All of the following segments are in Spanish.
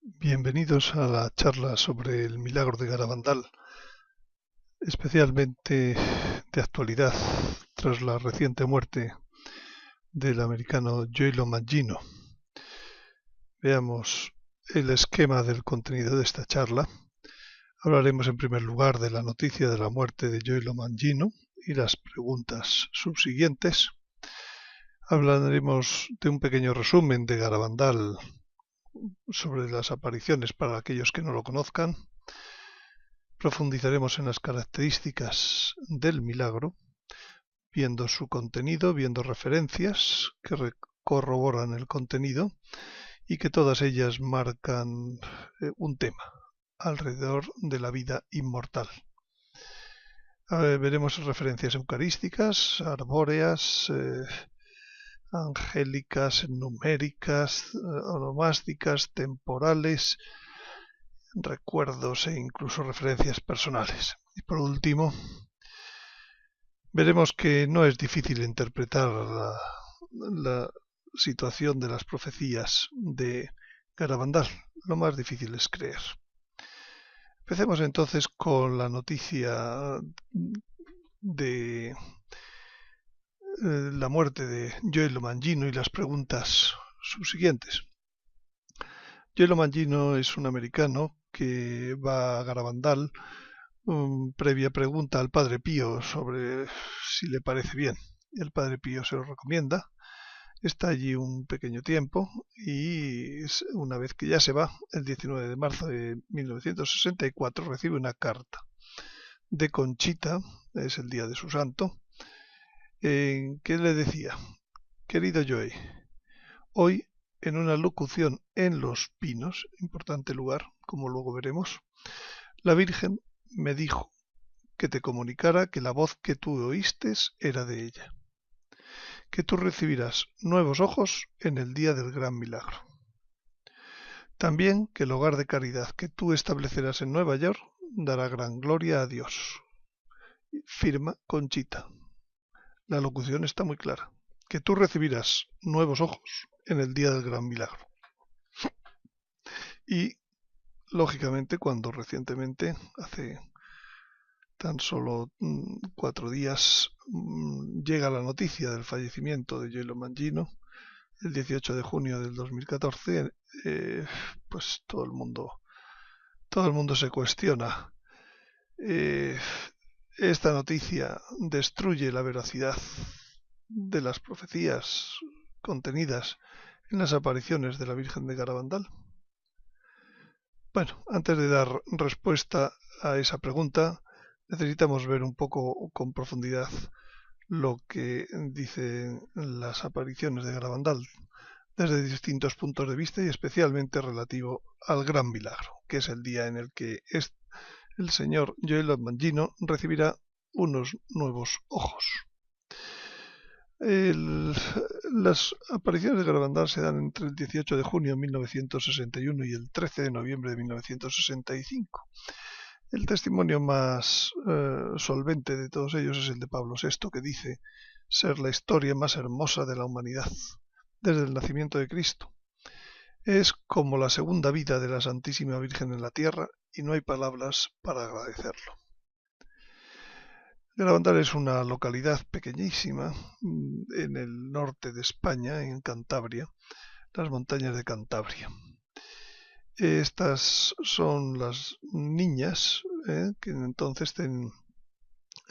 Bienvenidos a la charla sobre el milagro de Garabandal, especialmente de actualidad tras la reciente muerte del americano Gioelo Mangino. Veamos el esquema del contenido de esta charla. Hablaremos en primer lugar de la noticia de la muerte de Gioelo Mangino y las preguntas subsiguientes. Hablaremos de un pequeño resumen de Garabandal sobre las apariciones para aquellos que no lo conozcan. Profundizaremos en las características del milagro, viendo su contenido, viendo referencias que corroboran el contenido y que todas ellas marcan un tema alrededor de la vida inmortal. Veremos referencias eucarísticas, arbóreas, angélicas, numéricas, onomásticas, temporales, recuerdos e incluso referencias personales. Y por último, veremos que no es difícil interpretar la situación de las profecías de Garabandal. Lo más difícil es creer. Empecemos entonces con la noticia de la muerte de Gioelo Mangino y las preguntas subsiguientes. Gioelo Mangino es un americano que va a Garabandal previa pregunta al Padre Pío sobre si le parece bien. El Padre Pío se lo recomienda, está allí un pequeño tiempo y una vez que ya se va, el 19 de marzo de 1964, recibe una carta de Conchita, es el día de su santo, en que le decía: querido Joey, hoy en una locución en Los Pinos, importante lugar, como luego veremos, la Virgen me dijo que te comunicara que la voz que tú oíste era de ella, que tú recibirás nuevos ojos en el día del gran milagro. También que el hogar de caridad que tú establecerás en Nueva York dará gran gloria a Dios. Firma Conchita. La locución está muy clara, que tú recibirás nuevos ojos en el día del gran milagro. Y, lógicamente, cuando recientemente, hace tan solo 4 días, llega la noticia del fallecimiento de Gioelo Mangino, el 18 de junio del 2014, pues todo el mundo se cuestiona. Esta noticia destruye la veracidad de las profecías contenidas en las apariciones de la Virgen de Garabandal. Bueno, antes de dar respuesta a esa pregunta, necesitamos ver un poco con profundidad lo que dicen las apariciones de Garabandal desde distintos puntos de vista y especialmente relativo al gran milagro, que es el día en el que el señor Gioelo Mangino recibirá unos nuevos ojos. Las apariciones de Garabandal se dan entre el 18 de junio de 1961 y el 13 de noviembre de 1965. El testimonio más solvente de todos ellos es el de Pablo VI, que dice ser la historia más hermosa de la humanidad desde el nacimiento de Cristo. Es como la segunda vida de la Santísima Virgen en la tierra y no hay palabras para agradecerlo. Garabandal es una localidad pequeñísima en el norte de España, en Cantabria, las montañas de Cantabria. Estas son las niñas que entonces,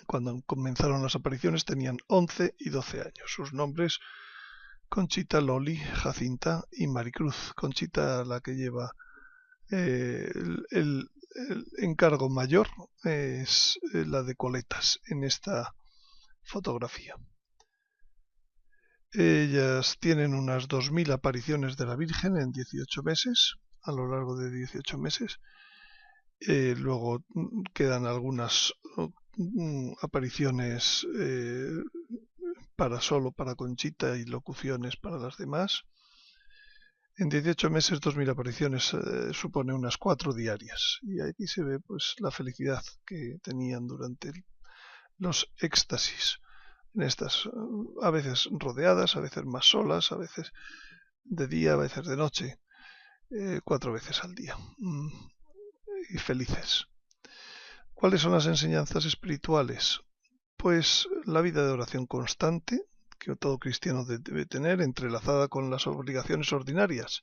cuando comenzaron las apariciones, tenían 11 y 12 años. Sus nombres: Conchita, Loli, Jacinta y Maricruz. Conchita, la que lleva el encargo mayor, es la de coletas en esta fotografía. Ellas tienen unas 2000 apariciones de la Virgen en 18 meses, a lo largo de 18 meses. Luego quedan algunas apariciones solo para Conchita y locuciones para las demás. En 18 meses, 2000 apariciones supone unas 4 diarias. Y aquí se ve pues la felicidad que tenían durante los éxtasis. En estas, a veces rodeadas, a veces más solas, a veces de día, a veces de noche. 4 veces al día. Y felices. ¿Cuáles son las enseñanzas espirituales? Pues la vida de oración constante, que todo cristiano debe tener, entrelazada con las obligaciones ordinarias.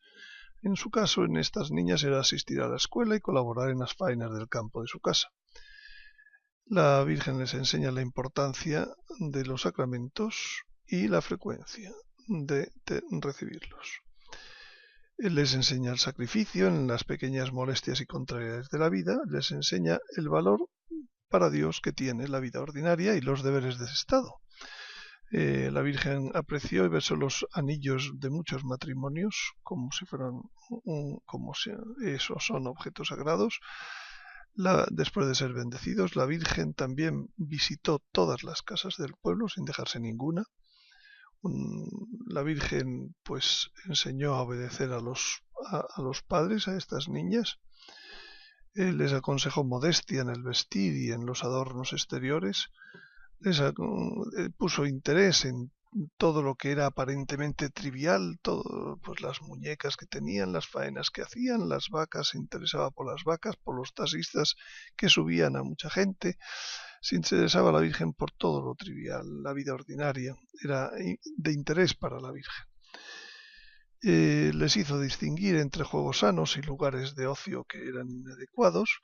En su caso, en estas niñas era asistir a la escuela y colaborar en las faenas del campo de su casa. La Virgen les enseña la importancia de los sacramentos y la frecuencia de recibirlos. Les enseña el sacrificio en las pequeñas molestias y contrariedades de la vida, les enseña el valor para Dios que tiene la vida ordinaria y los deberes de ese estado. La Virgen apreció y besó los anillos de muchos matrimonios como si fueran esos son objetos sagrados. Después de ser bendecidos, la Virgen también visitó todas las casas del pueblo sin dejarse ninguna. La Virgen pues enseñó a obedecer a los padres, a estas niñas. Les aconsejó modestia en el vestir y en los adornos exteriores. Les puso interés en todo lo que era aparentemente trivial, todo, pues las muñecas que tenían, las faenas que hacían, las vacas, se interesaba por las vacas, por los taxistas que subían a mucha gente. Se interesaba la Virgen por todo lo trivial, la vida ordinaria era de interés para la Virgen. Les hizo distinguir entre juegos sanos y lugares de ocio que eran inadecuados,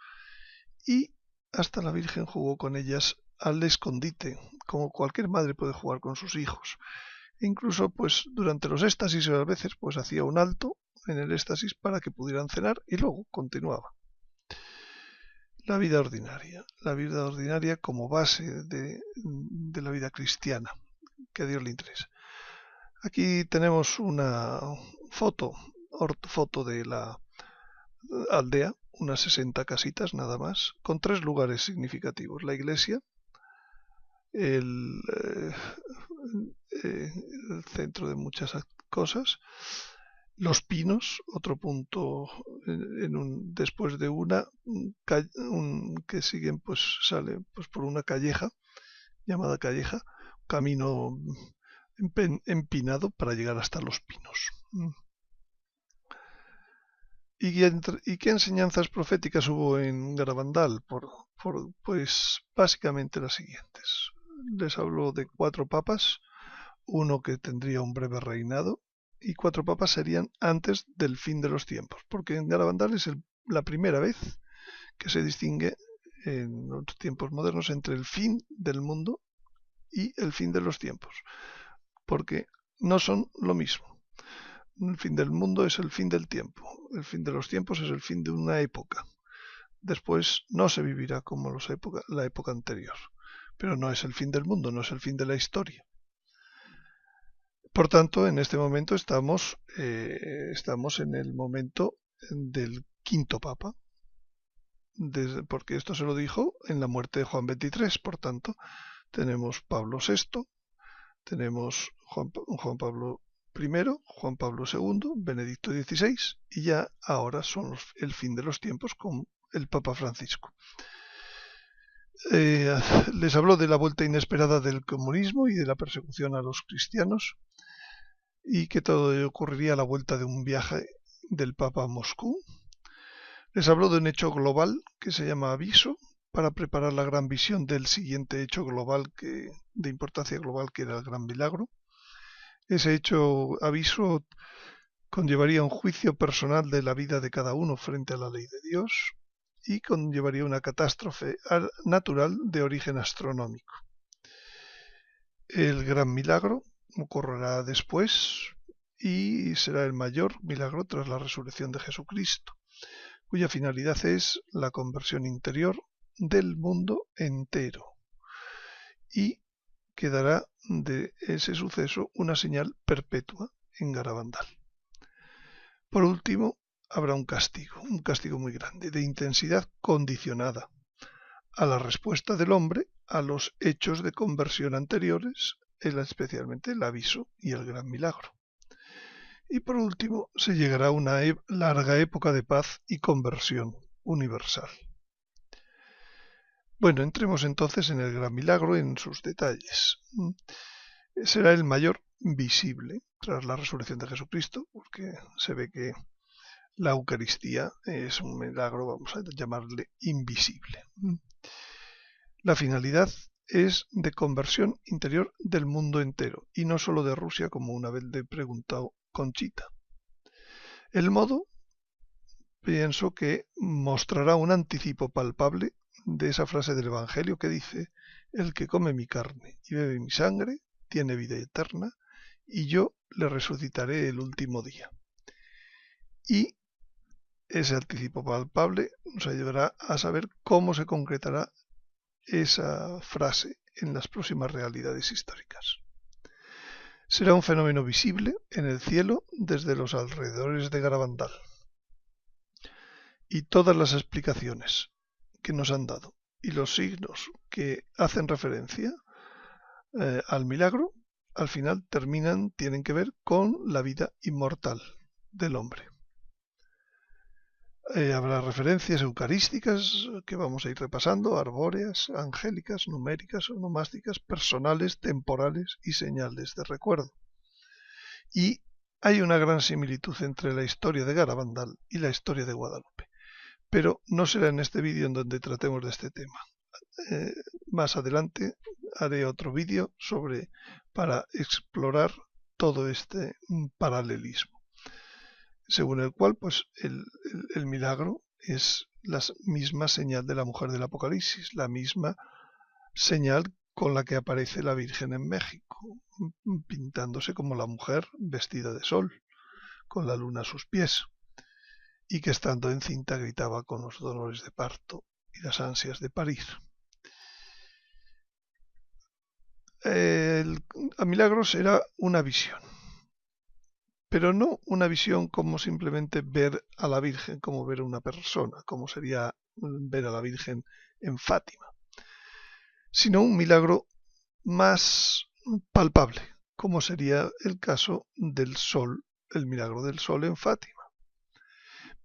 y hasta la Virgen jugó con ellas al escondite, como cualquier madre puede jugar con sus hijos. E incluso pues durante los éxtasis a veces pues hacía un alto en el éxtasis para que pudieran cenar y luego continuaba. La vida ordinaria como base de la vida cristiana, que a Dios le interesa. Aquí tenemos una foto de la aldea, unas 60 casitas nada más, con 3 lugares significativos: la iglesia, el centro de muchas cosas, los pinos, otro punto después de que siguen, pues sale pues por una calleja llamada calleja, camino empinado para llegar hasta los pinos. ¿Y qué enseñanzas proféticas hubo en Garabandal? Pues básicamente las siguientes. Les habló de 4 papas, uno que tendría un breve reinado, y 4 papas serían antes del fin de los tiempos, porque en Garabandal es la primera vez que se distingue en los tiempos modernos entre el fin del mundo y el fin de los tiempos, porque no son lo mismo. El fin del mundo es el fin del tiempo, el fin de los tiempos es el fin de una época. Después no se vivirá como la época anterior, pero no es el fin del mundo, no es el fin de la historia. Por tanto, en este momento estamos en el momento del 5º Papa, porque esto se lo dijo en la muerte de Juan XXIII. Por tanto, tenemos Pablo VI, tenemos Juan Pablo I, Juan Pablo II, Benedicto XVI, y ya ahora son el fin de los tiempos con el Papa Francisco. Les habló de la vuelta inesperada del comunismo y de la persecución a los cristianos, y que todo ello ocurriría a la vuelta de un viaje del Papa a Moscú. Les habló de un hecho global que se llama aviso, para preparar la gran visión del siguiente hecho global de importancia global, que era el gran milagro. Ese hecho aviso conllevaría un juicio personal de la vida de cada uno frente a la ley de Dios, y conllevaría una catástrofe natural de origen astronómico. El gran milagro ocurrirá después y será el mayor milagro tras la resurrección de Jesucristo, cuya finalidad es la conversión interior del mundo entero, y quedará de ese suceso una señal perpetua en Garabandal. Por último, habrá un castigo muy grande, de intensidad condicionada a la respuesta del hombre a los hechos de conversión anteriores, especialmente el aviso y el gran milagro. Y por último, se llegará a una larga época de paz y conversión universal. Bueno, entremos entonces en el gran milagro, en sus detalles. Será el mayor visible tras la resurrección de Jesucristo, porque se ve que La Eucaristía es un milagro, vamos a llamarle invisible. La finalidad es de conversión interior del mundo entero y no solo de Rusia, como una vez le preguntó Conchita. El modo, pienso que mostrará un anticipo palpable de esa frase del Evangelio que dice: el que come mi carne y bebe mi sangre tiene vida eterna y yo le resucitaré el último día. Y ese anticipo palpable nos ayudará a saber cómo se concretará esa frase en las próximas realidades históricas. Será un fenómeno visible en el cielo desde los alrededores de Garabandal. Y todas las explicaciones que nos han dado y los signos que hacen referencia al milagro, al final tienen que ver con la vida inmortal del hombre. Habrá referencias eucarísticas que vamos a ir repasando, arbóreas, angélicas, numéricas, onomásticas, personales, temporales y señales de recuerdo. Y hay una gran similitud entre la historia de Garabandal y la historia de Guadalupe. Pero no será en este vídeo en donde tratemos de este tema. Más adelante haré otro vídeo para explorar todo este paralelismo, según el cual pues el milagro es la misma señal de la mujer del Apocalipsis, la misma señal con la que aparece la Virgen en México, pintándose como la mujer vestida de sol, con la luna a sus pies, y que estando encinta gritaba con los dolores de parto y las ansias de parir. El milagro será una visión, pero no una visión como simplemente ver a la Virgen, como ver a una persona, como sería ver a la Virgen en Fátima, sino un milagro más palpable, como sería el caso del sol, el milagro del sol en Fátima,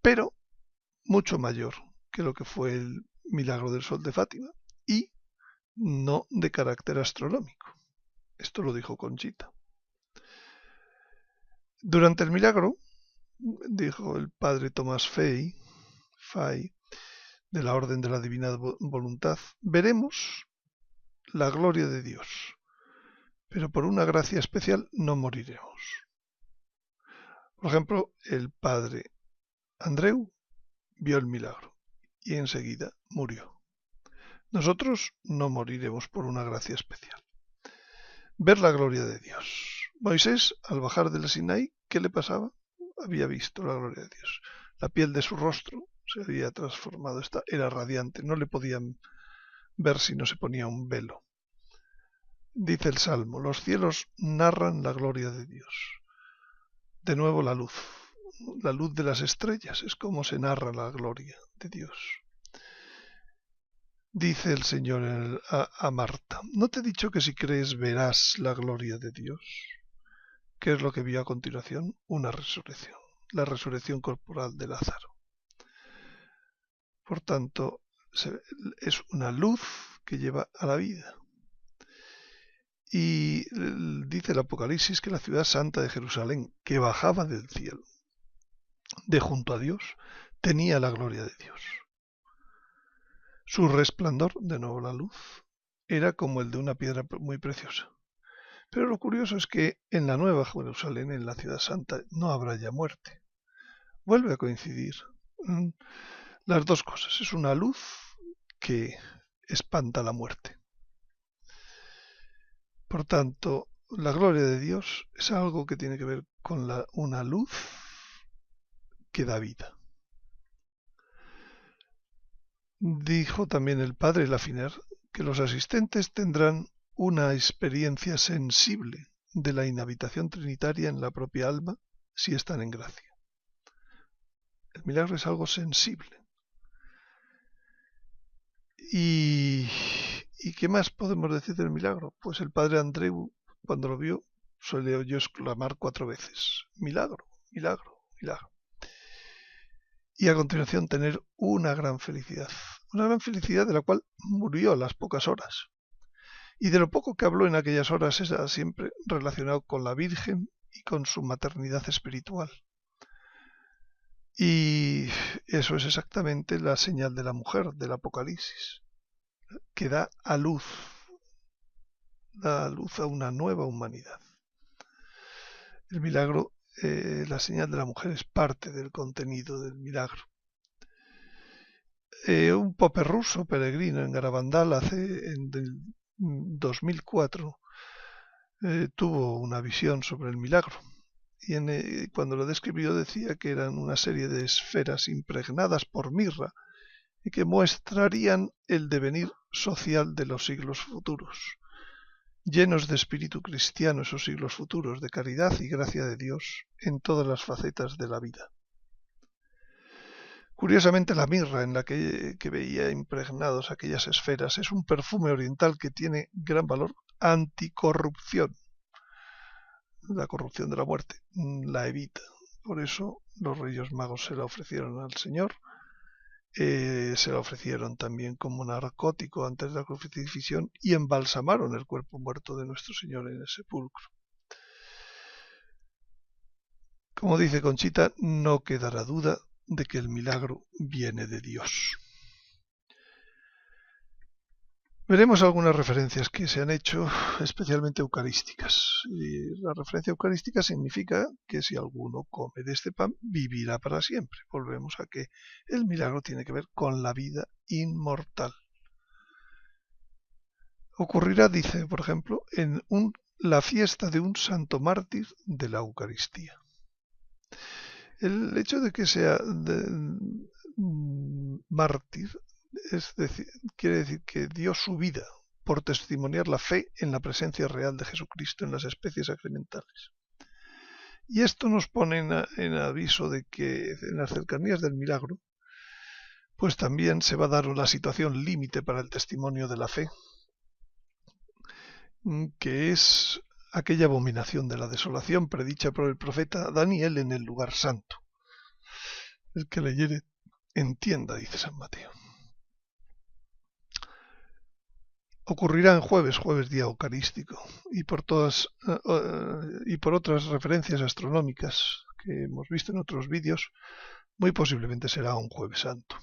pero mucho mayor que lo que fue el milagro del sol de Fátima y no de carácter astronómico. Esto lo dijo Conchita. Durante el milagro, dijo el padre Tomás Fay, de la Orden de la Divina Voluntad, veremos la gloria de Dios, pero por una gracia especial no moriremos. Por ejemplo, el padre Andreu vio el milagro y enseguida murió. Nosotros no moriremos por una gracia especial. Ver la gloria de Dios. Moisés, al bajar del Sinaí, ¿qué le pasaba? Había visto la gloria de Dios. La piel de su rostro se había transformado, era radiante, no le podían ver si no se ponía un velo. Dice el Salmo: los cielos narran la gloria de Dios. De nuevo la luz de las estrellas es como se narra la gloria de Dios. Dice el Señor a Marta: ¿no te he dicho que si crees verás la gloria de Dios? ¿Qué es lo que vio a continuación? Una resurrección, la resurrección corporal de Lázaro. Por tanto, es una luz que lleva a la vida. Y dice el Apocalipsis que la ciudad santa de Jerusalén, que bajaba del cielo, de junto a Dios, tenía la gloria de Dios. Su resplandor, de nuevo la luz, era como el de una piedra muy preciosa. Pero lo curioso es que en la Nueva Jerusalén, en la ciudad santa, no habrá ya muerte. Vuelve a coincidir las dos cosas. Es una luz que espanta la muerte. Por tanto, la gloria de Dios es algo que tiene que ver con una luz que da vida. Dijo también el padre Lafiner que los asistentes tendrán una experiencia sensible de la inhabitación trinitaria en la propia alma si están en gracia. El milagro es algo sensible. ¿Y qué más podemos decir del milagro? Pues el padre Andreu, cuando lo vio, se le oyó exclamar 4 veces: milagro, milagro, milagro. Y a continuación tener una gran felicidad de la cual murió a las pocas horas. Y de lo poco que habló en aquellas horas era siempre relacionado con la Virgen y con su maternidad espiritual. Y eso es exactamente la señal de la mujer del Apocalipsis, que da a luz a una nueva humanidad. El milagro, la señal de la mujer es parte del contenido del milagro. Un pope ruso peregrino en Garabandal en el 2004 tuvo una visión sobre el milagro y cuando lo describió decía que eran una serie de esferas impregnadas por mirra y que mostrarían el devenir social de los siglos futuros, llenos de espíritu cristiano esos siglos futuros, de caridad y gracia de Dios en todas las facetas de la vida. Curiosamente, la mirra en la que veía impregnados aquellas esferas es un perfume oriental que tiene gran valor anticorrupción. La corrupción de la muerte la evita. Por eso los Reyes Magos se la ofrecieron al Señor. Se la ofrecieron también como narcótico antes de la crucifixión y embalsamaron el cuerpo muerto de nuestro Señor en el sepulcro. Como dice Conchita, no quedará duda de que el milagro viene de Dios. Veremos algunas referencias que se han hecho, especialmente eucarísticas. Y la referencia eucarística significa que si alguno come de este pan, vivirá para siempre. Volvemos a que el milagro tiene que ver con la vida inmortal. Ocurrirá, dice, por ejemplo, en la fiesta de un santo mártir de la Eucaristía. El hecho de que sea mártir quiere decir que dio su vida por testimoniar la fe en la presencia real de Jesucristo en las especies sacramentales. Y esto nos pone en aviso de que en las cercanías del milagro, pues también se va a dar la situación límite para el testimonio de la fe, que es aquella abominación de la desolación predicha por el profeta Daniel en el lugar santo. El que leyere entienda, dice San Mateo. Ocurrirá en jueves día eucarístico, y por otras referencias astronómicas que hemos visto en otros vídeos, muy posiblemente será un jueves santo.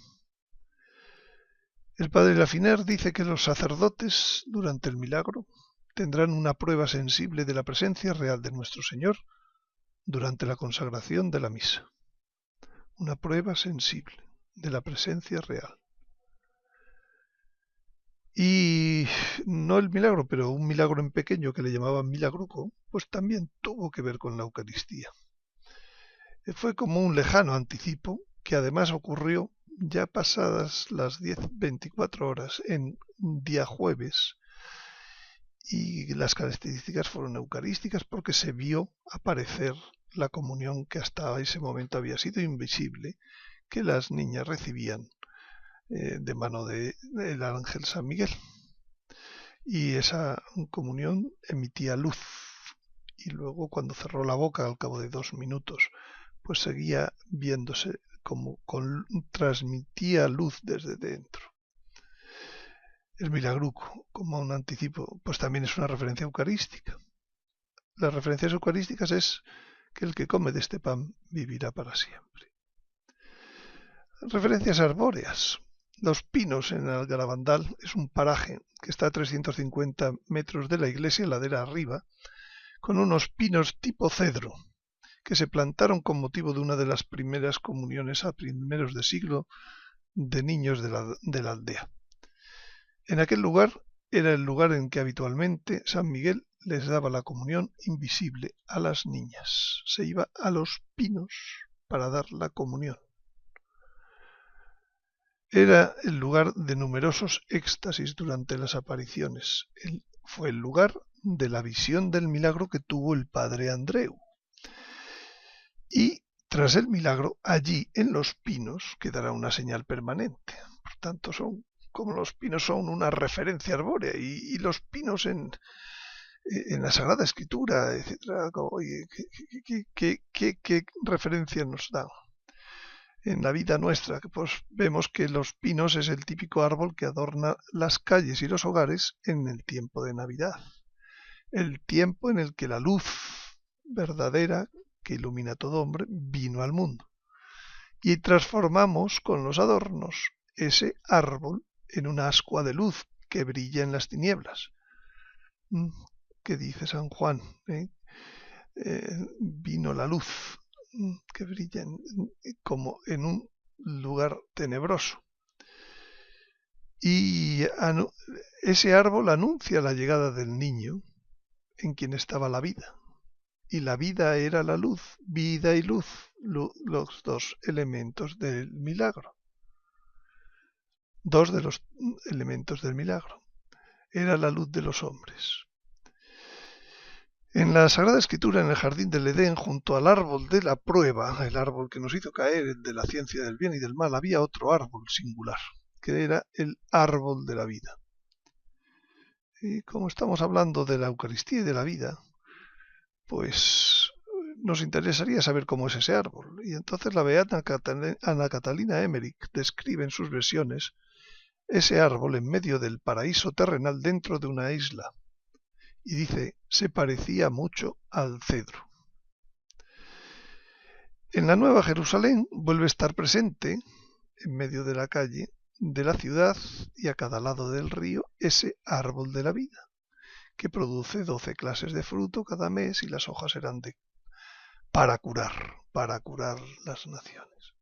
El padre Lafiner dice que los sacerdotes, durante el milagro, tendrán una prueba sensible de la presencia real de nuestro Señor durante la consagración de la misa. Una prueba sensible de la presencia real. Y no el milagro, pero un milagro en pequeño que le llamaban milagruco, pues también tuvo que ver con la Eucaristía. Fue como un lejano anticipo que además ocurrió ya pasadas las 10-24 horas en día jueves, y las características fueron eucarísticas porque se vio aparecer la comunión que hasta ese momento había sido invisible, que las niñas recibían de mano del ángel San Miguel. Y esa comunión emitía luz, y luego cuando cerró la boca al cabo de 2 minutos, pues seguía viéndose como transmitía luz desde dentro. El milagruco, como un anticipo, pues también es una referencia eucarística. Las referencias eucarísticas es que el que come de este pan vivirá para siempre. Referencias arbóreas. Los Pinos en el Garabandal es un paraje que está a 350 metros de la iglesia, ladera arriba, con unos pinos tipo cedro, que se plantaron con motivo de una de las primeras comuniones a primeros de siglo de niños de la aldea. En aquel lugar era el lugar en que habitualmente San Miguel les daba la comunión invisible a las niñas. Se iba a los pinos para dar la comunión. Era el lugar de numerosos éxtasis durante las apariciones. Fue el lugar de la visión del milagro que tuvo el padre Andreu. Y tras el milagro, allí en los pinos quedará una señal permanente. Por tanto, como los pinos son una referencia arbórea, y los pinos en la Sagrada Escritura, etcétera, ¿qué referencia nos dan? En la vida nuestra, pues vemos que los pinos es el típico árbol que adorna las calles y los hogares en el tiempo de Navidad, el tiempo en el que la luz verdadera que ilumina a todo hombre vino al mundo. y transformamos con los adornos ese árbol en una ascua de luz que brilla en las tinieblas. ¿Qué dice San Juan? Vino la luz que brilla como en un lugar tenebroso. Y ese árbol anuncia la llegada del niño en quien estaba la vida. Y la vida era la luz, vida y luz, los dos elementos del milagro. Dos de los elementos del milagro. Era la luz de los hombres. En la Sagrada Escritura, en el jardín del Edén, junto al árbol de la prueba, el árbol que nos hizo caer, el de la ciencia del bien y del mal, había otro árbol singular, que era el árbol de la vida. Y como estamos hablando de la Eucaristía y de la vida, pues nos interesaría saber cómo es ese árbol. Y entonces la beata Ana Catalina Emmerich describe en sus versiones ese árbol en medio del paraíso terrenal dentro de una isla. Y dice, se parecía mucho al cedro. En la Nueva Jerusalén vuelve a estar presente, en medio de la calle de la ciudad y a cada lado del río, ese árbol de la vida, que produce 12 clases de fruto cada mes y las hojas eran para curar las naciones.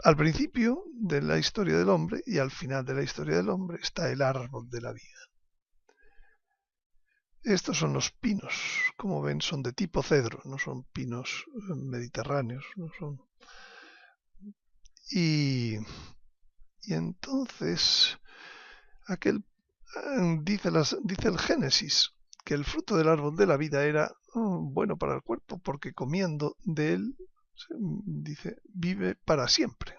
Al principio de la historia del hombre y al final de la historia del hombre está el árbol de la vida. Estos son los pinos, como ven son de tipo cedro, no son pinos mediterráneos, no son. Y entonces dice el Génesis que el fruto del árbol de la vida era bueno para el cuerpo, porque comiendo de él, dice, vive para siempre.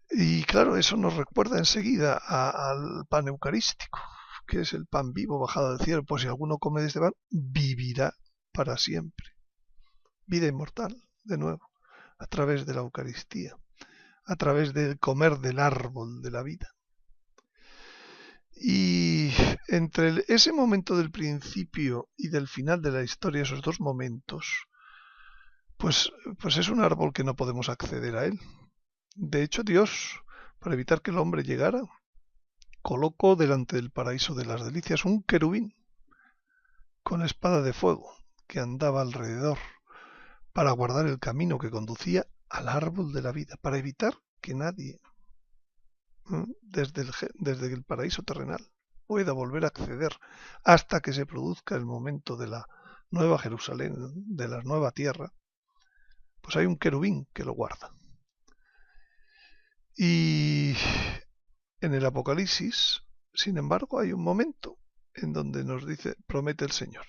Y claro, eso nos recuerda enseguida al pan eucarístico, que es el pan vivo bajado del cielo. Pues si alguno come de este pan, vivirá para siempre. Vida inmortal, de nuevo, a través de la Eucaristía, a través del comer del árbol de la vida. Y entre ese momento del principio y del final de la historia, esos dos momentos, pues es un árbol que no podemos acceder a él. De hecho, Dios, para evitar que el hombre llegara, colocó delante del paraíso de las delicias un querubín con espada de fuego que andaba alrededor para guardar el camino que conducía al árbol de la vida, para evitar que nadie desde el paraíso terrenal pueda volver a acceder hasta que se produzca el momento de la nueva Jerusalén, de la nueva tierra, pues hay un querubín que lo guarda. Y en el Apocalipsis, sin embargo, hay un momento en donde nos dice, promete el Señor,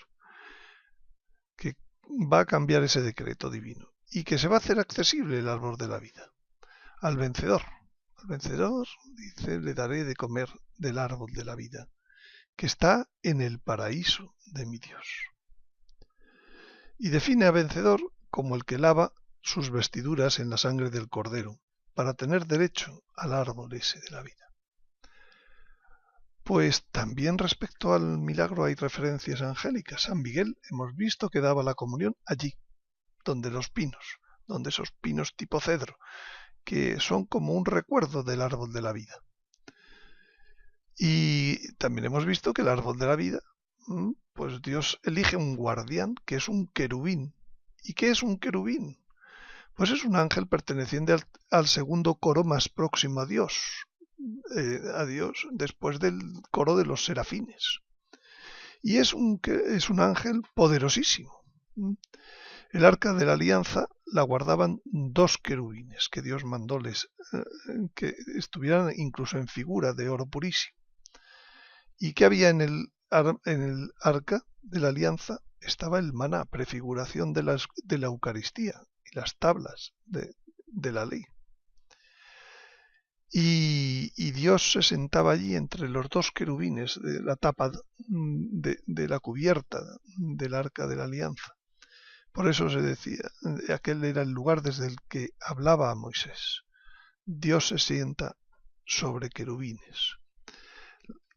que va a cambiar ese decreto divino y que se va a hacer accesible el árbol de la vida al vencedor. Al vencedor, dice, le daré de comer del árbol de la vida, que está en el paraíso de mi Dios. Y define a vencedor como el que lava sus vestiduras en la sangre del Cordero, para tener derecho al árbol ese de la vida. Pues también respecto al milagro hay referencias angélicas. San Miguel hemos visto que daba la comunión allí, donde los pinos, donde esos pinos tipo cedro, que son como un recuerdo del árbol de la vida. Y también hemos visto que el árbol de la vida, pues Dios elige un guardián, que es un querubín. ¿Y qué es un querubín? Pues es un ángel perteneciente al segundo coro más próximo a Dios, después del coro de los serafines. Y es un ángel poderosísimo. El arca de la alianza la guardaban 2 querubines que Dios mandó que estuvieran incluso en figura de oro purísimo. ¿Y qué había en el arca de la alianza? Estaba el maná, prefiguración de la Eucaristía y las tablas de la ley. Y Dios se sentaba allí entre los 2 querubines de la tapa de la cubierta del arca de la alianza. Por eso se decía, aquel era el lugar desde el que hablaba a Moisés. Dios se sienta sobre querubines.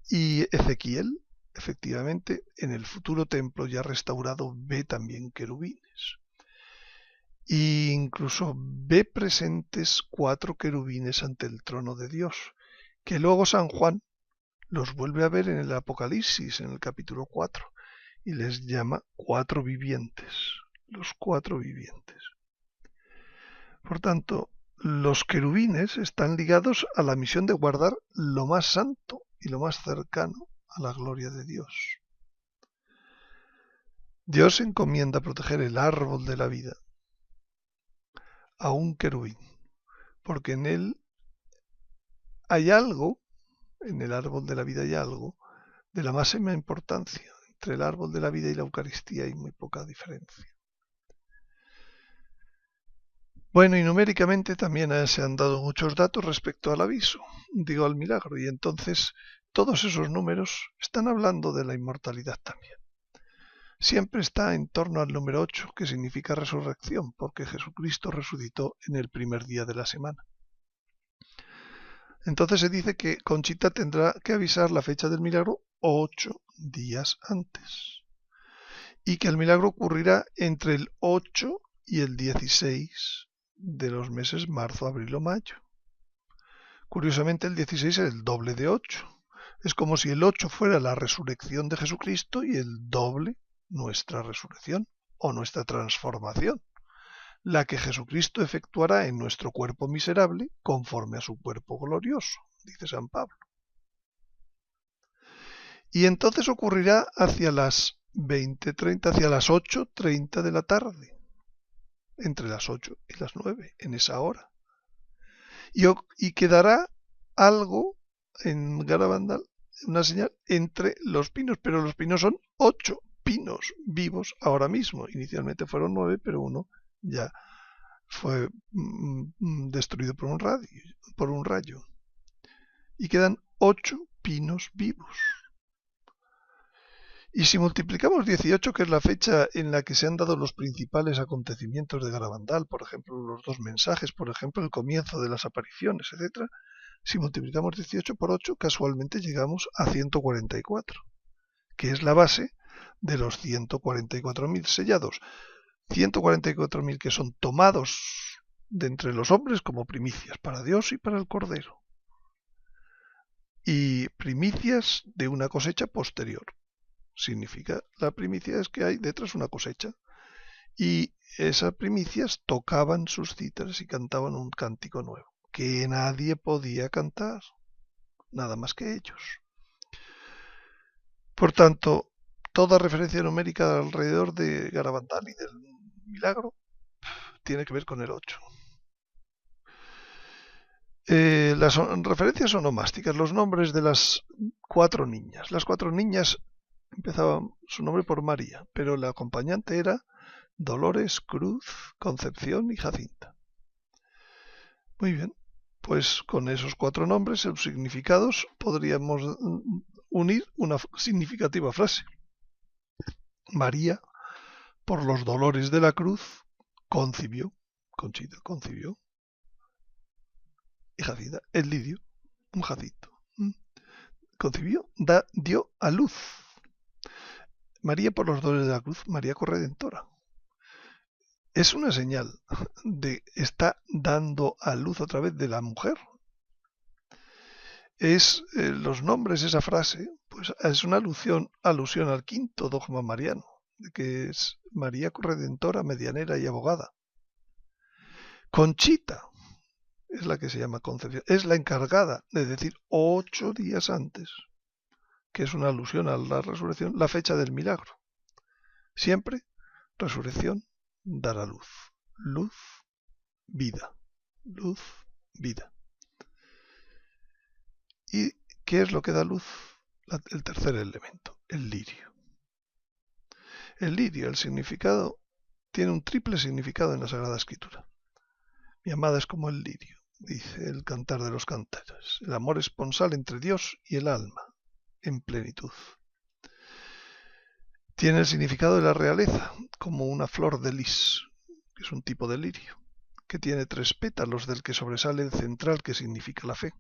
Y Ezequiel, efectivamente, en el futuro templo ya restaurado, ve también querubines. E incluso ve presentes 4 querubines ante el trono de Dios, que luego San Juan los vuelve a ver en el Apocalipsis, en el capítulo 4, y les llama 4 vivientes, los 4 vivientes. Por tanto, los querubines están ligados a la misión de guardar lo más santo y lo más cercano a la gloria de Dios. Dios encomienda proteger el árbol de la vida a un querubín, porque en él hay algo, en el árbol de la vida hay algo de la máxima importancia. Entre el árbol de la vida y la Eucaristía hay muy poca diferencia. Bueno, y numéricamente también se han dado muchos datos respecto al aviso, digo al milagro, y entonces todos esos números están hablando de la inmortalidad también. Siempre está en torno al número 8, que significa resurrección, porque Jesucristo resucitó en el primer día de la semana. Entonces se dice que Conchita tendrá que avisar la fecha del milagro 8 días antes, y que el milagro ocurrirá entre el 8 y el 16 de los meses marzo, abril o mayo. Curiosamente, el 16 es el doble de 8. Es como si el 8 fuera la resurrección de Jesucristo y el doble nuestra resurrección o nuestra transformación, la que Jesucristo efectuará en nuestro cuerpo miserable conforme a su cuerpo glorioso, dice San Pablo. Y entonces ocurrirá hacia las 20:30, hacia las 8:30 de la tarde, entre las 8 y las 9, en esa hora. Y quedará algo en Garabandal, una señal entre los pinos, pero los pinos son 8 pinos vivos ahora mismo. Inicialmente fueron 9, pero uno ya fue destruido por un rayo. Y quedan 8 pinos vivos. Y si multiplicamos 18, que es la fecha en la que se han dado los principales acontecimientos de Garabandal, por ejemplo, los 2 mensajes, por ejemplo, el comienzo de las apariciones, etc., si multiplicamos 18 por 8, casualmente llegamos a 144, que es la base de los 144.000 sellados. 144.000 que son tomados de entre los hombres como primicias para Dios y para el Cordero. Y primicias de una cosecha posterior. Significa, la primicia es que hay detrás una cosecha. Y esas primicias tocaban sus cítaras y cantaban un cántico nuevo, que nadie podía cantar, nada más que ellos. Por tanto, toda referencia numérica alrededor de Garabandal y del milagro tiene que ver con el 8. Las referencias onomásticas, los nombres de las 4 niñas. Las 4 niñas empezaban su nombre por María, pero la acompañante era Dolores, Cruz, Concepción y Jacinta. Muy bien, pues con esos 4 nombres, sus significados, podríamos unir una significativa frase. María, por los dolores de la cruz, concibió, Conchita concibió, y Jacinta, el lirio, un jacinto. Concibió, dio a luz. María por los dolores de la cruz, María corredentora. Es una señal de está dando a luz a través de la mujer. Es los nombres, esa frase, pues es una alusión al quinto dogma mariano, de que es María corredentora, medianera y abogada. Conchita es la que se llama Concepción, es la encargada de decir 8 días antes, que es una alusión a la resurrección, la fecha del milagro. Siempre, resurrección, dar a luz. Luz, vida. Luz, vida. ¿Y qué es lo que da luz? El tercer elemento, el lirio. El lirio, el significado, tiene un triple significado en la Sagrada Escritura. Mi amada es como el lirio, dice el Cantar de los Cantares, el amor esponsal entre Dios y el alma, en plenitud. Tiene el significado de la realeza, como una flor de lis, que es un tipo de lirio, que tiene 3 pétalos, del que sobresale el central, que significa la fe.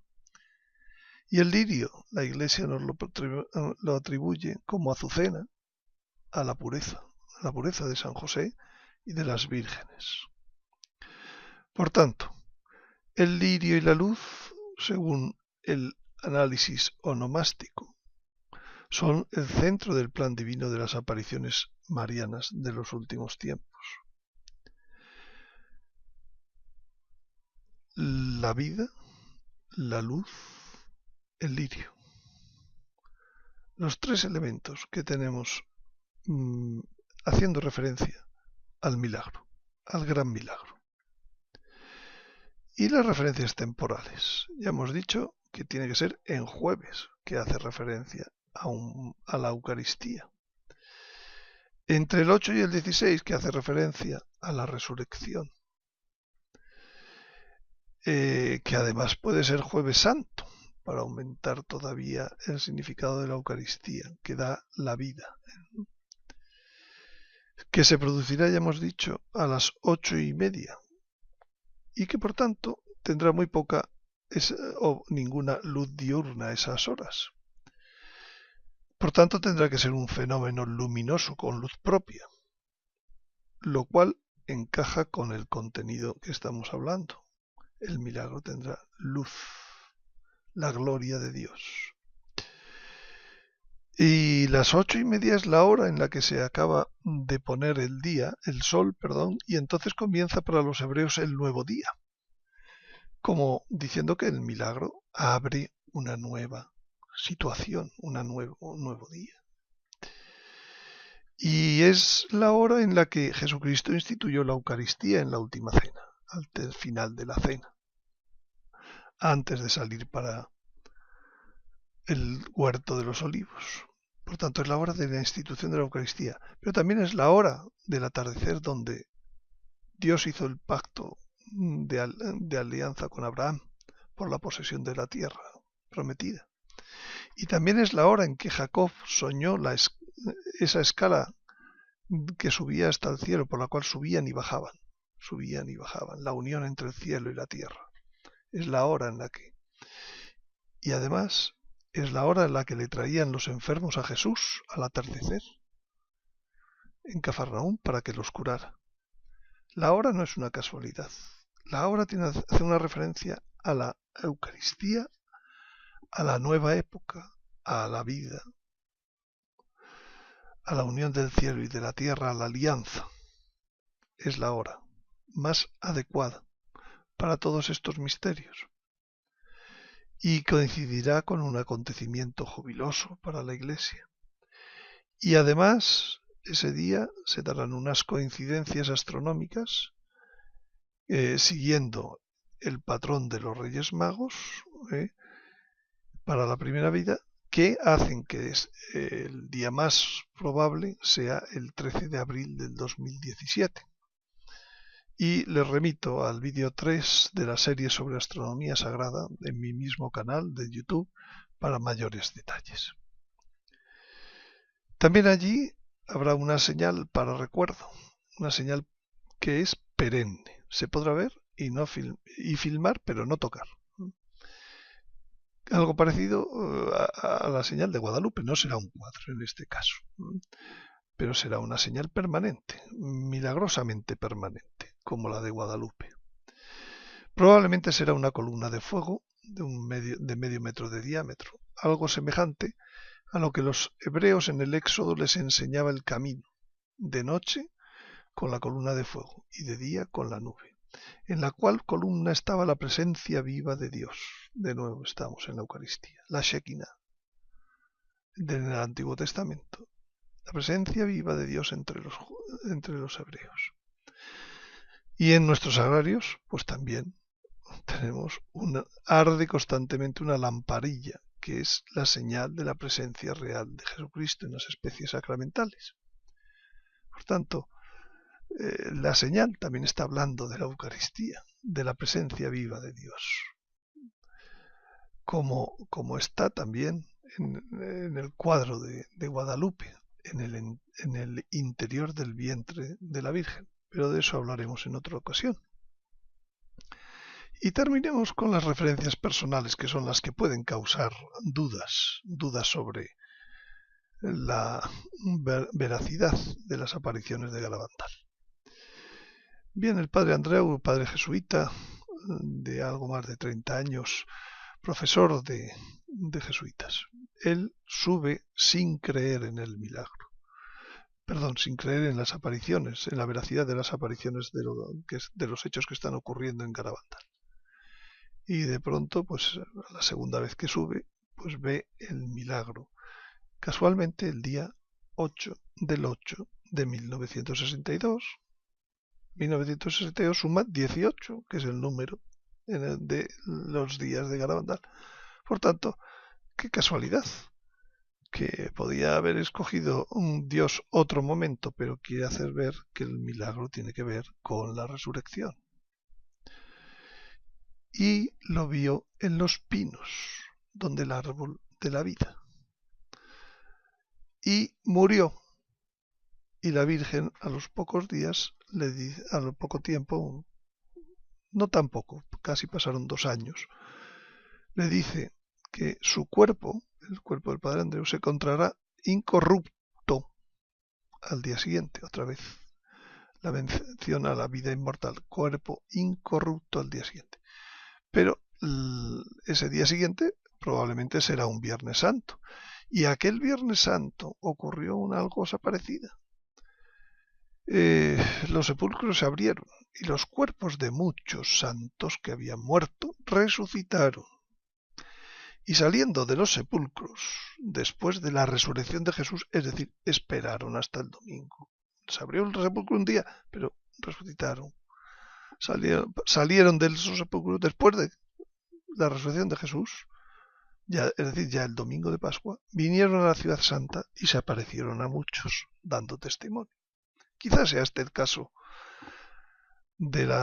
Y el lirio, la Iglesia nos lo atribuye como azucena a la pureza de San José y de las vírgenes. Por tanto, el lirio y la luz, según el análisis onomástico, son el centro del plan divino de las apariciones marianas de los últimos tiempos. La vida, la luz, el lirio. Los tres elementos que tenemos haciendo referencia al milagro, al gran milagro. Y las referencias temporales. Ya hemos dicho que tiene que ser en jueves, que hace referencia a la Eucaristía. Entre el 8 y el 16, que hace referencia a la resurrección. Que además puede ser jueves santo, para aumentar todavía el significado de la Eucaristía, que da la vida. Que se producirá, ya hemos dicho, a las 8:30, y que por tanto tendrá muy poca o ninguna luz diurna a esas horas. Por tanto, tendrá que ser un fenómeno luminoso con luz propia, lo cual encaja con el contenido que estamos hablando. El milagro tendrá luz, la gloria de Dios. Y las 8:30 es la hora en la que se acaba de poner el sol, y entonces comienza para los hebreos el nuevo día, como diciendo que el milagro abre una nueva situación, un nuevo día. Y es la hora en la que Jesucristo instituyó la Eucaristía en la última cena, al final de la cena, antes de salir para el huerto de los olivos. Por tanto, es la hora de la institución de la Eucaristía, pero también es la hora del atardecer donde Dios hizo el pacto de alianza con Abraham por la posesión de la tierra prometida. Y también es la hora en que Jacob soñó esa escala que subía hasta el cielo, por la cual subían y bajaban, la unión entre el cielo y la tierra. Es la hora en la que... Y además es la hora en la que le traían los enfermos a Jesús al atardecer en Cafarnaúm para que los curara. La hora no es una casualidad. La hora hace una referencia a la Eucaristía, a la nueva época, a la vida, a la unión del cielo y de la tierra, a la alianza. Es la hora más adecuada para todos estos misterios. Y coincidirá con un acontecimiento jubiloso para la Iglesia. Y además, ese día se darán unas coincidencias astronómicas siguiendo el patrón de los Reyes Magos para la primera vida, que hacen que el día más probable sea el 13 de abril del 2017. Y les remito al vídeo 3 de la serie sobre astronomía sagrada en mi mismo canal de YouTube para mayores detalles. También allí habrá una señal para recuerdo, una señal que es perenne. Se podrá ver y filmar, pero no tocar. Algo parecido a la señal de Guadalupe. No será un cuadro en este caso, pero será una señal permanente, milagrosamente permanente, como la de Guadalupe. Probablemente será una columna de fuego de medio metro de diámetro, algo semejante a lo que los hebreos en el Éxodo les enseñaba el camino, de noche con la columna de fuego y de día con la nube, en la cual columna estaba la presencia viva de Dios. De nuevo estamos en la Eucaristía, la Shekinah del Antiguo Testamento, la presencia viva de Dios entre los hebreos. Y en nuestros agrarios, pues también arde constantemente una lamparilla, que es la señal de la presencia real de Jesucristo en las especies sacramentales. Por tanto, la señal también está hablando de la Eucaristía, de la presencia viva de Dios, como está también en el cuadro de Guadalupe, en el interior del vientre de la Virgen, pero de eso hablaremos en otra ocasión. Y terminemos con las referencias personales, que son las que pueden causar dudas sobre la veracidad de las apariciones de Garabandal. Bien, el padre Andreu, padre jesuita, de algo más de 30 años, profesor de jesuitas. Él sube sin creer en el milagro. Perdón, sin creer en las apariciones, en la veracidad de las apariciones de los hechos que están ocurriendo en Garabandal. Y de pronto, pues la segunda vez que sube, pues ve el milagro. Casualmente el día 8 del 8 de 1962. 1962 suma 18, que es el número de los días de Garabandal. Por tanto, qué casualidad, que podía haber escogido un Dios otro momento, pero quiere hacer ver que el milagro tiene que ver con la resurrección. Y lo vio en los pinos, donde el árbol de la vida. Y murió. Y la Virgen a los pocos días, a lo poco tiempo, no tan poco, casi pasaron 2 años, le dice que su cuerpo, el cuerpo del padre Andreu, se encontrará incorrupto al día siguiente. Otra vez la mención a la vida inmortal, cuerpo incorrupto al día siguiente. Pero ese día siguiente probablemente será un Viernes Santo. Y aquel Viernes Santo ocurrió una cosa parecida. Los sepulcros se abrieron y los cuerpos de muchos santos que habían muerto resucitaron. Y saliendo de los sepulcros, después de la resurrección de Jesús, es decir, esperaron hasta el domingo. Se abrió el sepulcro un día, pero resucitaron. Salieron de esos sepulcros después de la resurrección de Jesús, ya, es decir, ya el domingo de Pascua, vinieron a la ciudad santa y se aparecieron a muchos, dando testimonio. Quizás sea este el caso del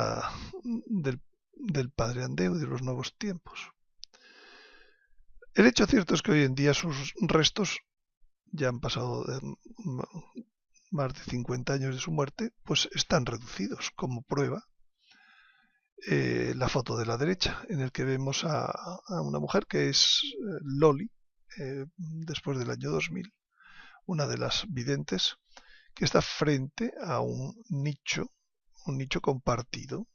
padre Andreu y de los nuevos tiempos. El hecho cierto es que hoy en día sus restos ya han pasado más de 50 años de su muerte, pues están reducidos. Como prueba, la foto de la derecha, en el que vemos a una mujer que es Loli, después del año 2000, una de las videntes, que está frente a un nicho compartido,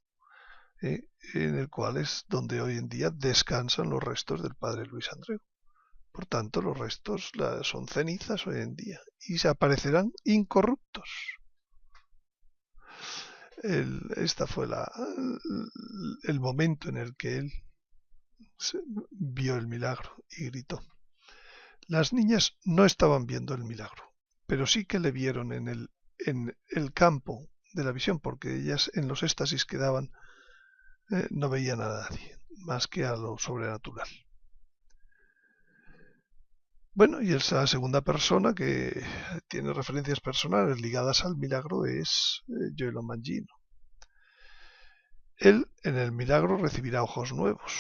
en el cual es donde hoy en día descansan los restos del padre Luis Andreu. Por tanto, los restos son cenizas hoy en día y se aparecerán incorruptos. Esta fue el momento en el que él vio el milagro y gritó. Las niñas no estaban viendo el milagro, pero sí que le vieron en el campo de la visión, porque ellas en los éxtasis que daban no veían a nadie, más que a lo sobrenatural. Bueno, y esa segunda persona que tiene referencias personales ligadas al milagro es Gioelo Mangino. Él en el milagro recibirá ojos nuevos.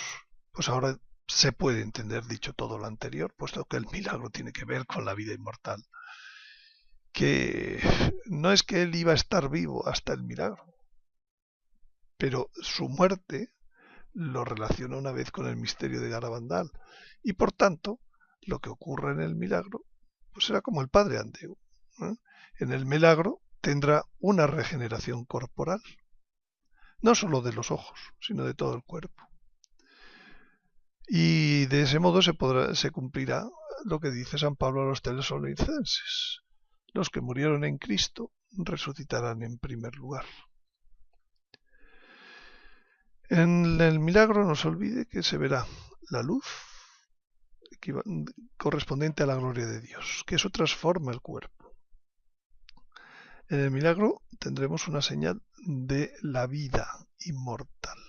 Pues ahora se puede entender dicho todo lo anterior, puesto que el milagro tiene que ver con la vida inmortal. Que no es que él iba a estar vivo hasta el milagro, pero su muerte lo relaciona una vez con el misterio de Garabandal. Y por tanto, lo que ocurre en el milagro, pues será como el padre Andreu. En el milagro tendrá una regeneración corporal, no solo de los ojos, sino de todo el cuerpo. Y de ese modo se cumplirá lo que dice San Pablo a los tesalonicenses: los que murieron en Cristo resucitarán en primer lugar. En el milagro no se olvide que se verá la luz correspondiente a la gloria de Dios, que eso transforma el cuerpo. En el milagro tendremos una señal de la vida inmortal,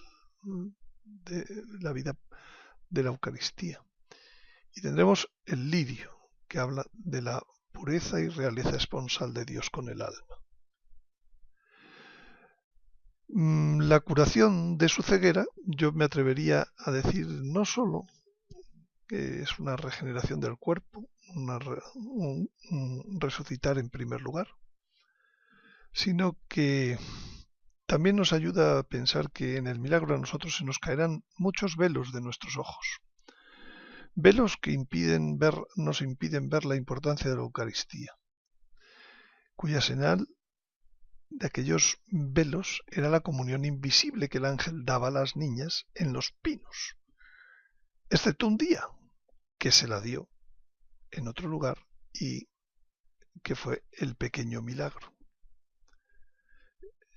de la vida de la Eucaristía. Y tendremos el lirio, que habla de la pureza y realeza esponsal de Dios con el alma. La curación de su ceguera, yo me atrevería a decir no solo que es una regeneración del cuerpo, un resucitar en primer lugar, sino que también nos ayuda a pensar que en el milagro a nosotros se nos caerán muchos velos de nuestros ojos. Velos que nos impiden ver la importancia de la Eucaristía, cuya señal de aquellos velos era la comunión invisible que el ángel daba a las niñas en los pinos, excepto un día que se la dio en otro lugar y que fue el pequeño milagro.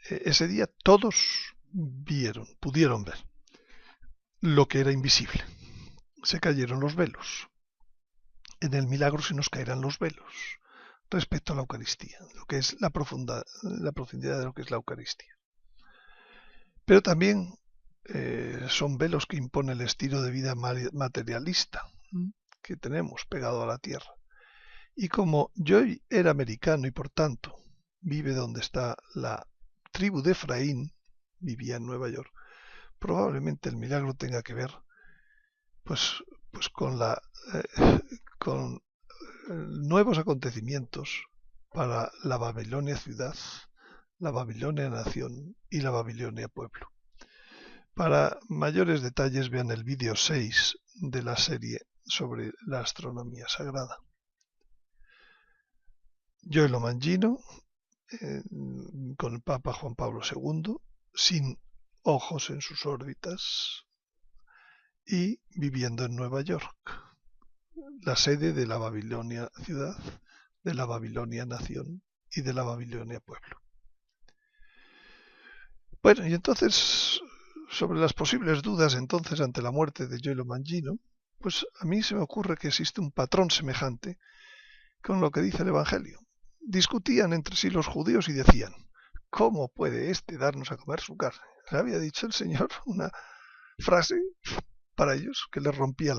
Ese día todos pudieron ver lo que era invisible. Se cayeron los velos. En el milagro se nos caerán los velos respecto a la Eucaristía, lo que es la profundidad de lo que es la Eucaristía. Pero también son velos que impone el estilo de vida materialista que tenemos pegado a la tierra. Y como Joy era americano y por tanto vive donde está la tribu de Efraín, vivía en Nueva York, probablemente el milagro tenga que ver pues con nuevos acontecimientos para la Babilonia ciudad, la Babilonia nación y la Babilonia pueblo. Para mayores detalles vean el vídeo 6 de la serie sobre la astronomía sagrada. Joy Mangino, con el Papa Juan Pablo II, sin ojos en sus órbitas y viviendo en Nueva York, la sede de la Babilonia ciudad, de la Babilonia nación y de la Babilonia pueblo. Bueno, y entonces, sobre las posibles dudas entonces ante la muerte de Joy Mangino, pues a mí se me ocurre que existe un patrón semejante con lo que dice el Evangelio. Discutían entre sí los judíos y decían, ¿cómo puede éste darnos a comer su carne? Le había dicho el Señor una frase para ellos que les rompía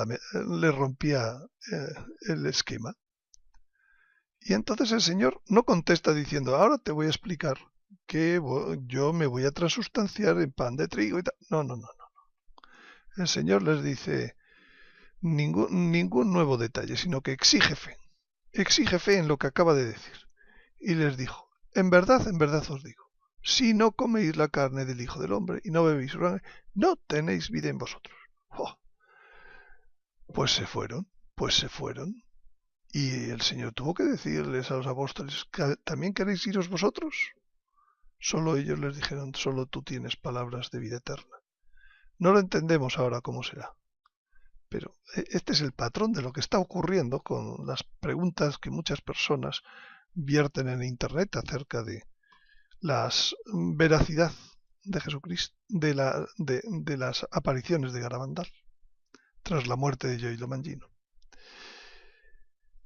el esquema. Y entonces el Señor no contesta diciendo, ahora te voy a explicar que yo me voy a transustanciar en pan de trigo y tal. No. El Señor les dice ningún nuevo detalle, sino que exige fe en lo que acaba de decir. Y les dijo, en verdad os digo, si no coméis la carne del Hijo del Hombre y no bebéis su sangre, no tenéis vida en vosotros. Oh. Pues se fueron. Y el Señor tuvo que decirles a los apóstoles, ¿también queréis iros vosotros? Solo ellos les dijeron, solo tú tienes palabras de vida eterna. No lo entendemos ahora cómo será. Pero este es el patrón de lo que está ocurriendo con las preguntas que muchas personas vierten en Internet acerca de la veracidad de Jesucristo, de las apariciones de Garabandal tras la muerte de Joy Mangino.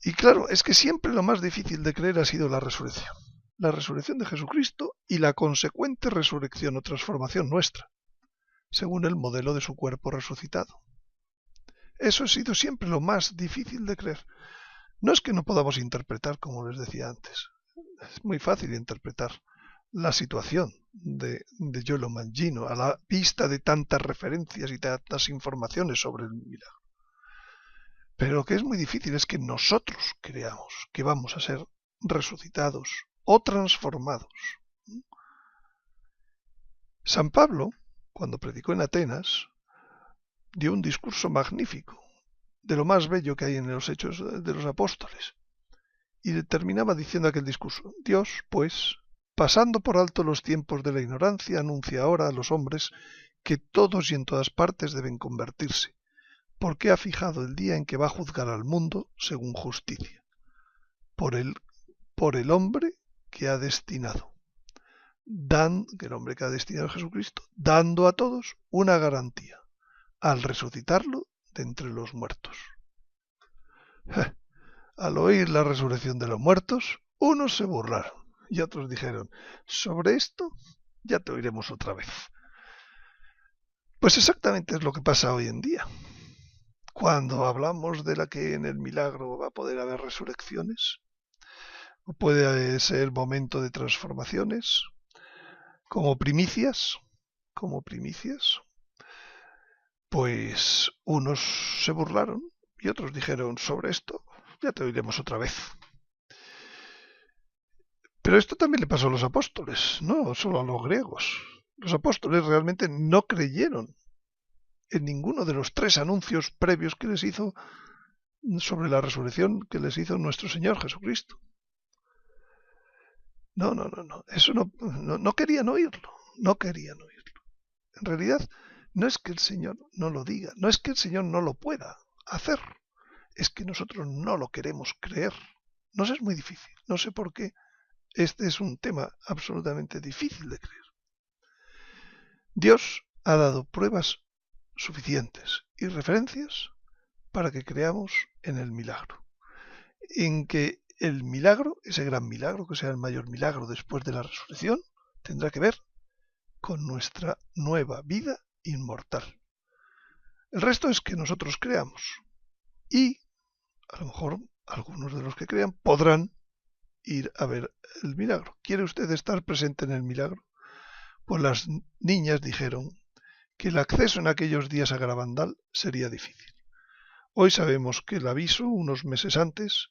Y claro, es que siempre lo más difícil de creer ha sido la resurrección de Jesucristo y la consecuente resurrección o transformación nuestra, según el modelo de su cuerpo resucitado. Eso ha sido siempre lo más difícil de creer. No es que no podamos interpretar, como les decía antes. Es muy fácil interpretar la situación de Joy Mangino a la vista de tantas referencias y tantas informaciones sobre el milagro. Pero lo que es muy difícil es que nosotros creamos que vamos a ser resucitados o transformados. San Pablo, cuando predicó en Atenas, dio un discurso magnífico, de lo más bello que hay en los Hechos de los Apóstoles. Y terminaba diciendo aquel discurso, Dios, pues, pasando por alto los tiempos de la ignorancia, anuncia ahora a los hombres que todos y en todas partes deben convertirse, porque ha fijado el día en que va a juzgar al mundo según justicia, por el hombre que ha destinado, el hombre que ha destinado a Jesucristo, dando a todos una garantía, al resucitarlo de entre los muertos. Al oír la resurrección de los muertos, unos se burlaron y otros dijeron, sobre esto ya te oiremos otra vez. Pues exactamente es lo que pasa hoy en día. Cuando hablamos de la que en el milagro va a poder haber resurrecciones, o puede ser momento de transformaciones, como primicias, pues unos se burlaron y otros dijeron, sobre esto ya te oiremos otra vez. Pero esto también le pasó a los apóstoles, no solo a los griegos. Los apóstoles realmente no creyeron en ninguno de los 3 anuncios previos que les hizo sobre la resurrección que les hizo nuestro Señor Jesucristo. No, no, no, no. Eso no querían oírlo. No querían oírlo. En realidad, no es que el Señor no lo diga, no es que el Señor no lo pueda hacer, es que nosotros no lo queremos creer. Nos es muy difícil. No sé por qué. Este es un tema absolutamente difícil de creer. Dios ha dado pruebas suficientes y referencias para que creamos en el milagro. En que el milagro, ese gran milagro, que sea el mayor milagro después de la resurrección, tendrá que ver con nuestra nueva vida inmortal. El resto es que nosotros creamos. Y a lo mejor algunos de los que crean podrán ir a ver el milagro. ¿Quiere usted estar presente en el milagro? Pues las niñas dijeron que el acceso en aquellos días a Garabandal sería difícil. Hoy sabemos que el aviso, unos meses antes,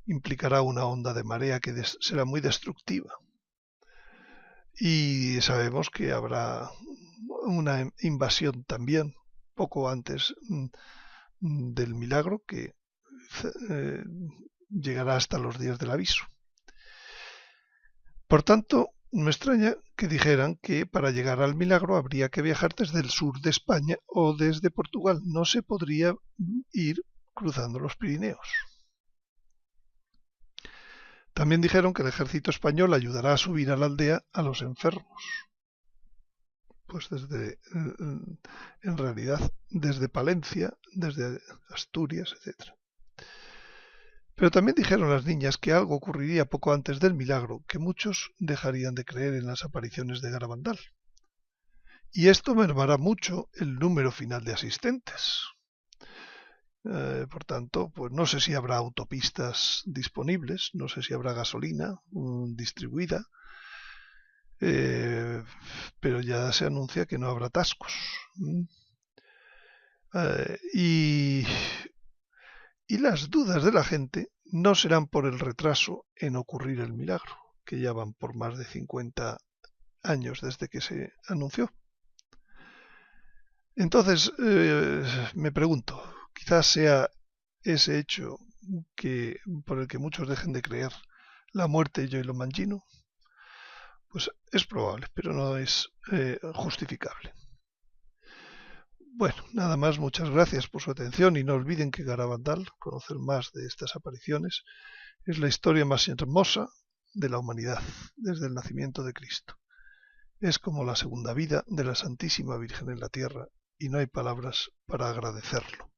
implicará una onda de marea que será muy destructiva. Y sabemos que habrá una invasión también, poco antes del milagro, que llegará hasta los días del aviso. Por tanto, no extraña que dijeran que para llegar al milagro habría que viajar desde el sur de España o desde Portugal. No se podría ir cruzando los Pirineos. También dijeron que el ejército español ayudará a subir a la aldea a los enfermos. Pues en realidad, desde Palencia, desde Asturias, etc. Pero también dijeron las niñas que algo ocurriría poco antes del milagro, que muchos dejarían de creer en las apariciones de Garabandal. Y esto mermará mucho el número final de asistentes. Por tanto, pues no sé si habrá autopistas disponibles, no sé si habrá gasolina distribuida, pero ya se anuncia que no habrá atascos. Y las dudas de la gente no serán por el retraso en ocurrir el milagro, que ya van por más de 50 años desde que se anunció. Entonces, me pregunto, quizás sea ese hecho por el que muchos dejen de creer la muerte de Joylo Mangino. Pues es probable, pero no es justificable. Bueno, nada más, muchas gracias por su atención y no olviden que Garabandal, conocer más de estas apariciones, es la historia más hermosa de la humanidad desde el nacimiento de Cristo. Es como la segunda vida de la Santísima Virgen en la tierra y no hay palabras para agradecerlo.